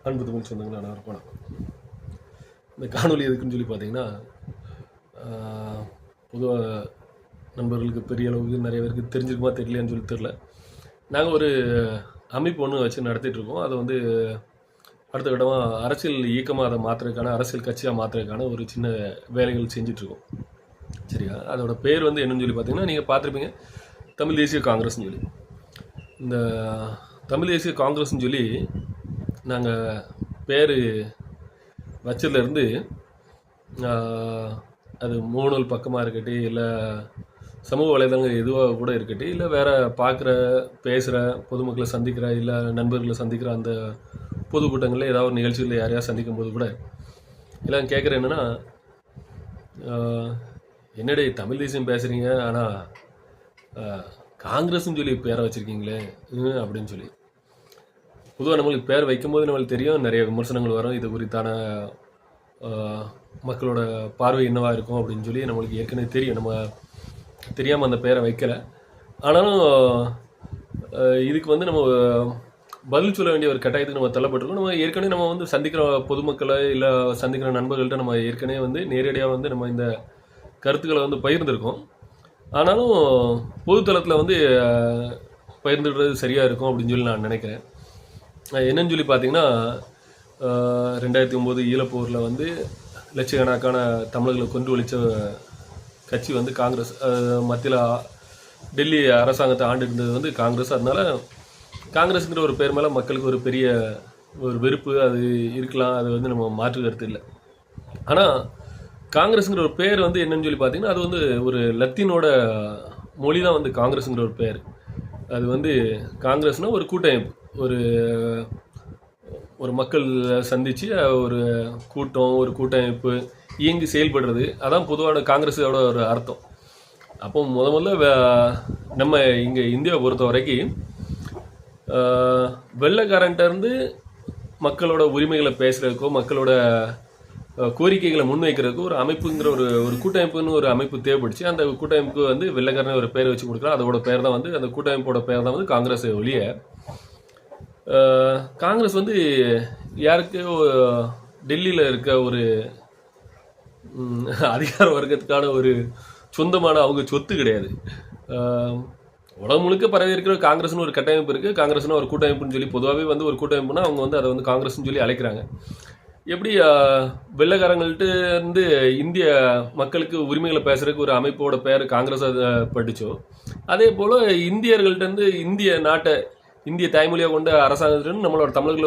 அன்பு தமிழ் சொந்தங்கள் அனைவருக்கும் வணக்கம். இந்த காணொலி எதுக்குன்னு சொல்லி பார்த்தீங்கன்னா, பொதுவாக நண்பர்களுக்கு பெரிய அளவுக்கு நிறைய பேருக்கு தெரிஞ்சிருக்குமா தெரியலையான்னு சொல்லி தெரில. நாங்கள் ஒரு அமைப்பு ஒன்று வச்சு நடத்திட்டுருக்கோம். அதை வந்து அடுத்த கட்டமாக அரசியல் இயக்கமாக அதை மாற்றுறதுக்கான, அரசியல் கட்சியாக மாற்றுறதுக்கான ஒரு சின்ன வேலைகள் செஞ்சிட்ருக்கோம். சரியா? அதோட பேர் வந்து என்னன்னு சொல்லி பார்த்தீங்கன்னா, நீங்கள் பார்த்துருப்பீங்க, தமிழ் தேசிய காங்கிரஸ்ன்னு சொல்லி. இந்த தமிழ் தேசிய காங்கிரஸ்ன்னு சொல்லி நாங்கள் பேர் வச்சதுலேருந்து அது மூணல் பக்கமாக இருக்கட்டும், இல்லை சமூக வலைதளங்கள் எதுவாக கூட இருக்கட்டும், இல்லை வேறு பார்க்குற பேசுகிற பொதுமக்களை சந்திக்கிற, இல்லை நண்பர்களை சந்திக்கிற அந்த பொதுக்கூட்டங்களில் ஏதாவது ஒரு நிகழ்ச்சிகளில் யாரையாவது சந்திக்கும் போது கூட எல்லாம் கேட்குற என்னென்னா, என்னடே தமிழ் தேசியம் பேசுகிறீங்க, ஆனால் காங்கிரஸ்ன்னு சொல்லி பேரை வச்சுருக்கீங்களே அப்படின்னு சொல்லி. பொதுவாக நம்மளுக்கு பேர் வைக்கும்போது நம்மளுக்கு தெரியும், நிறைய விமர்சனங்கள் வரும், இது குறித்தான மக்களோட பார்வை என்னவாக இருக்கும் அப்படின்னு சொல்லி நம்மளுக்கு ஏற்கனவே தெரியும். நம்ம தெரியாமல் அந்த பேரை வைக்கலை. ஆனாலும் இதுக்கு வந்து நம்ம பதில் சொல்ல வேண்டிய ஒரு கட்டாயத்துக்கு நம்ம தள்ளப்பட்டிருக்கோம். நம்ம ஏற்கனவே நம்ம வந்து சந்திக்கிற பொதுமக்களை இல்லை சந்திக்கிற நண்பர்கள்ட்ட நம்ம ஏற்கனவே வந்து நேரடியாக வந்து நம்ம இந்த கருத்துக்களை வந்து பகிர்ந்துருக்கோம். ஆனாலும் பொதுத்தளத்தில் வந்து பகிர்ந்துடுறது சரியாக இருக்கும் அப்படின்னு சொல்லி நான் நினைக்கிறேன். என்னன்னு சொல்லி பார்த்தீங்கன்னா, 2009 ஈழப்போரில் வந்து லட்சக்கணக்கான தமிழர்களை கொண்டு ஒழித்த கட்சி வந்து காங்கிரஸ். மத்தியில் டெல்லி அரசாங்கத்தை ஆண்டு இருந்தது வந்து காங்கிரஸ். அதனால காங்கிரஸுங்கிற ஒரு பேர் மேலே மக்களுக்கு ஒரு பெரிய ஒரு வெறுப்பு அது இருக்கலாம், அது வந்து நம்ம மாற்று கருத்து இல்லை. ஆனால் காங்கிரஸுங்கிற ஒரு பேர் வந்து என்னன்னு சொல்லி பார்த்தீங்கன்னா, அது வந்து ஒரு லத்தீனோட மொழி தான் வந்து காங்கிரஸுங்கிற ஒரு பேர். அது வந்து காங்கிரஸ்னால் ஒரு கூட்டமைப்பு, ஒரு மக்கள் சந்தித்து ஒரு கூட்டம், ஒரு கூட்டமைப்பு இயங்கி செயல்படுறது, அதான் பொதுவான காங்கிரஸோட ஒரு அர்த்தம். அப்போ முதல்ல நம்ம இங்கே இந்தியாவை பொறுத்த வரைக்கும் வெள்ளைக்காரன்ட்டேருந்து மக்களோட உரிமைகளை பேசுகிறதுக்கோ, மக்களோட கோரிக்கைகளை முன்வைக்கிறதுக்கோ ஒரு அமைப்புங்கிற ஒரு கூட்டமைப்புன்னு ஒரு அமைப்பு தேவைப்படுச்சு. அந்த கூட்டமைப்புக்கு வந்து வெள்ளைக்காரனை ஒரு பேர் வச்சு கொடுக்குறோம். அதோட பேர் தான் வந்து, அந்த கூட்டமைப்போட பேர் தான் வந்து காங்கிரஸ் ஒழிய காங்கிரஸ் வந்து யாருக்கு டெல்லியில் இருக்க ஒரு அதிகார வர்க்கத்துக்கான ஒரு சொந்தமான அவங்க சொத்து கிடையாது. உலகம் முழுக்க பரவி இருக்கிற காங்கிரஸ்னு ஒரு கட்டமைப்பு இருக்குது. காங்கிரஸ்னு ஒரு கூட்டமைப்புன்னு சொல்லி பொதுவாகவே வந்து ஒரு கூட்டமைப்புனா அவங்க வந்து அதை வந்து காங்கிரஸ்னு சொல்லி அழைக்கிறாங்க. எப்படி வெள்ளைக்காரங்கள்ட்ட இருந்து இந்திய மக்களுக்கு உரிமைகளை பேசுறதுக்கு ஒரு அமைப்போட பேர் காங்கிரஸ் பட்டுச்சோ, அதே போல் இந்தியர்கள்ட்ட இருந்து இந்திய நாட்டை இந்திய தாய்மொழியாக கொண்ட அரசாங்கத்திலிருந்து நம்மளோட தமிழர்கள்